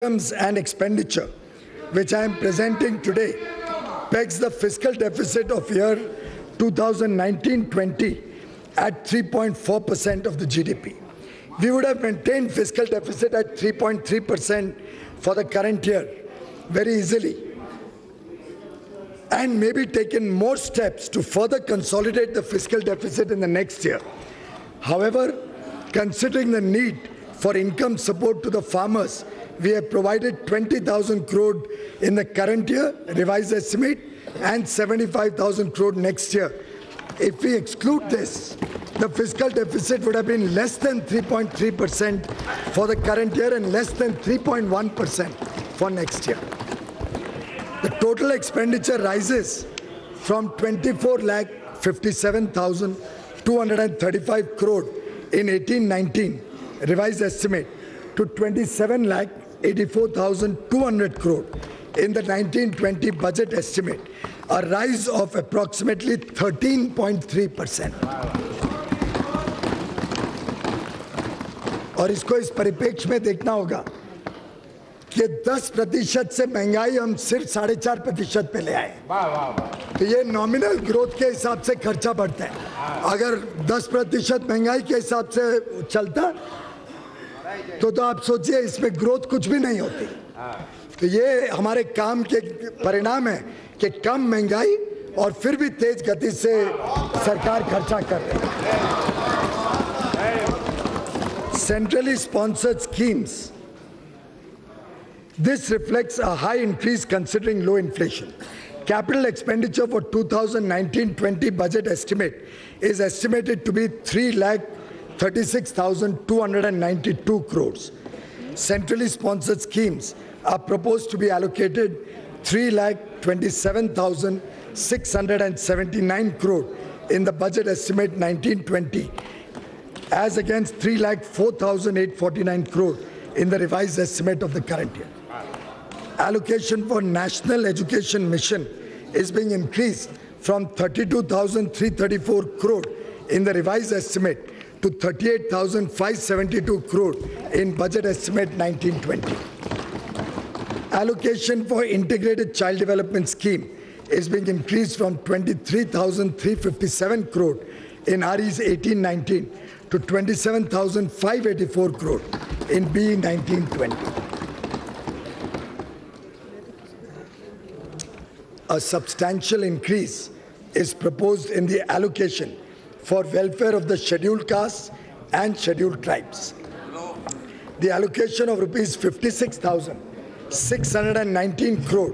incomes and expenditure, which I am presenting today, pegs the fiscal deficit of year 2019-20 at 3.4% of the GDP. We would have maintained fiscal deficit at 3.3% for the current year very easily, and maybe taken more steps to further consolidate the fiscal deficit in the next year. However, considering the need for income support to the farmers, we have provided 20,000 crore in the current year, revised estimate, and 75,000 crore next year. If we exclude this, the fiscal deficit would have been less than 3.3% for the current year and less than 3.1% for next year. The total expenditure rises from 24,57,235 crore in 18-19 revised estimate to 27,84,200 crore in the 19-20 budget estimate, a rise of approximately 13.3%. और इसको इस परिप्रेक्ष्य में देखना होगा कि 10% से महंगाई हम सिर्फ 4.5% पे ले आए, तो ये नॉमिनल ग्रोथ के हिसाब से खर्चा बढ़ता है। अगर 10% महंगाई के हिसाब से चलता तो आप सोचिए इसमें ग्रोथ कुछ भी नहीं होती। तो ये हमारे काम के परिणाम है कि कम महंगाई और फिर भी तेज गति से सरकार खर्चा कर रही है। Centrally sponsored schemes. This reflects a high increase considering low inflation. Capital expenditure for 2019-20 budget estimate is estimated to be 3,36,292 crores. Centrally sponsored schemes are proposed to be allocated 3,27,679 crore in the budget estimate 19-20, as against 3,04,849 crore in the revised estimate of the current year. Allocation for National Education Mission is being increased from 32,334 crore in the revised estimate to 38,572 crore in budget estimate 19-20. Allocation for Integrated Child Development Scheme is being increased from 23,357 crore in RE's 18-19 to 27,584 crore in BE 19-20. A substantial increase is proposed in the allocation for welfare of the scheduled castes and scheduled tribes. The allocation of rupees 56,619 crore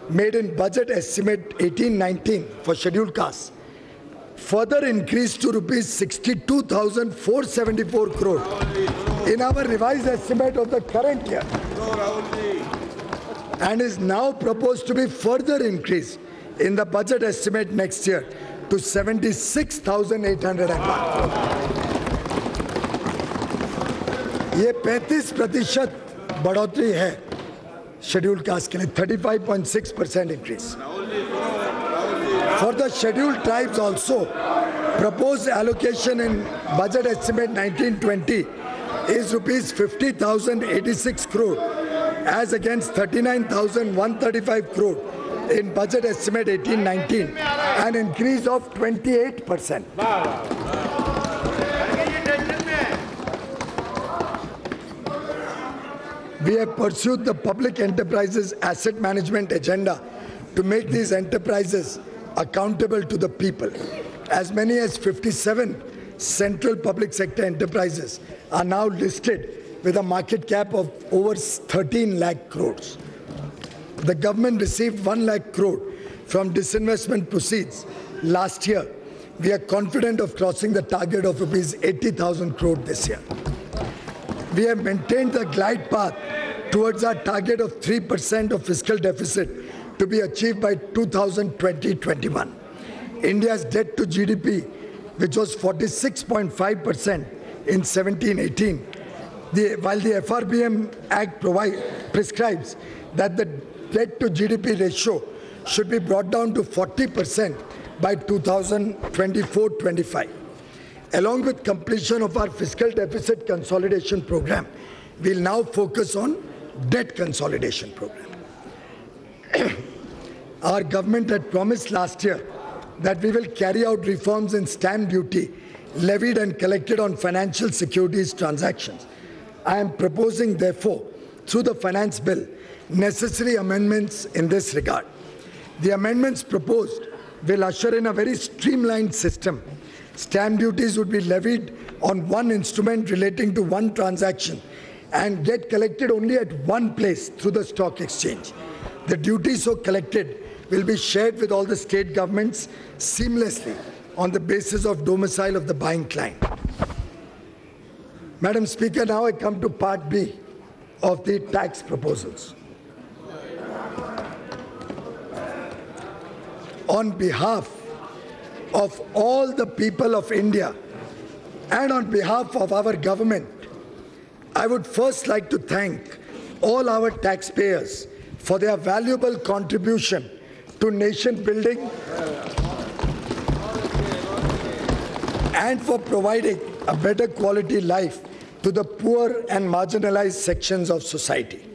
made in budget estimate 18-19 for scheduled castes further increased to rupees 62,474 crore in our revised estimate of the current year, and is now proposed to be further increased in the budget estimate next year to 76,801 crore. ये 35% बढ़ोतरी है scheduled caste के लिए, 35.6% increase. For the scheduled tribes also, proposed allocation in budget estimate 19-20 is rupees 50,086 crore as against 39,135 crore in budget estimate 18-19, an increase of 28%. We have pursued the public enterprises asset management agenda to make these enterprises accountable to the people. As many as 57 central public sector enterprises are now listed with a market cap of over 13 lakh crores. The government received 1 lakh crore from disinvestment proceeds last year. We are confident of crossing the target of rupees 80,000 crore this year. We have maintained the glide path towards our target of 3% of fiscal deficit to be achieved by 2020-21. India's debt to GDP, which was 46.5% in 17-18, while the FRBM Act prescribes that the debt to GDP ratio should be brought down to 40% by 2024-25. Along with completion of our fiscal deficit consolidation program, we'll now focus on debt consolidation program. Our government had promised last year that we will carry out reforms in stamp duty levied and collected on financial securities transactions. I am proposing, therefore, through the Finance Bill, necessary amendments in this regard. The amendments proposed will usher in a very streamlined system. Stamp duties would be levied on one instrument relating to one transaction and get collected only at one place through the stock exchange. The duty so collected will be shared with all the state governments seamlessly on the basis of domicile of the buying client. Madam Speaker, now I come to Part B of the tax proposals. On behalf of all the people of India and on behalf of our government, I would first like to thank all our taxpayers for their valuable contribution to nation building and for providing a better quality life to the poor and marginalized sections of society.